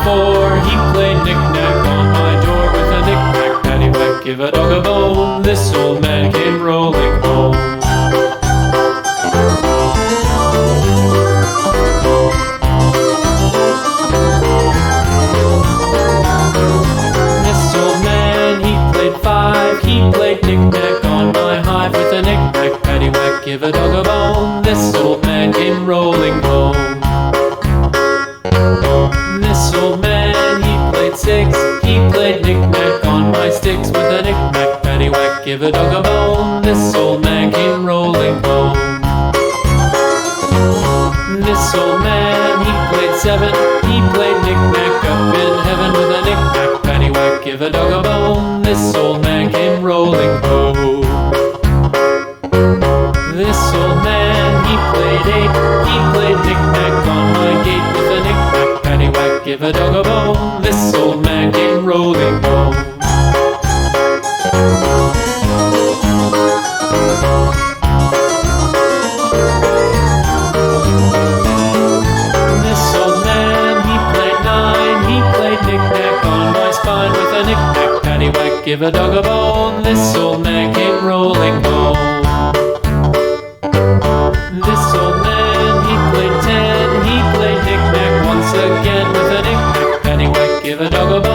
4, he played knick-knack on my door with a knick-knack, paddywhack, give a dog a bone. This old man came rolling home. This old man, he played 5, he played knick-knack on my hive with a knick-knack, paddywhack, give a dog a bone. This old man came rolling home. This old man, he played 6, he played knick-knack on my sticks with a knick-knack, paddywhack, give a dog a bone. This old man came rolling home. This old man, he played 7, he played knick-knack up in heaven with a knick-knack, paddywhack, give a dog a bone. This old man came rolling home. This old man, he played 8, he played knick-knack on my gate with a knick-knack, paddywhack, give a dog a bone. This old man came rolling home. This old man, he played 9, he played knick-knack on my spine with a knick-knack, paddywhack, give a dog a bone. This old man came rolling home. This old man, he played 10, he played knick-knack once again with a knick-knack, paddywhack, give a dog a bone.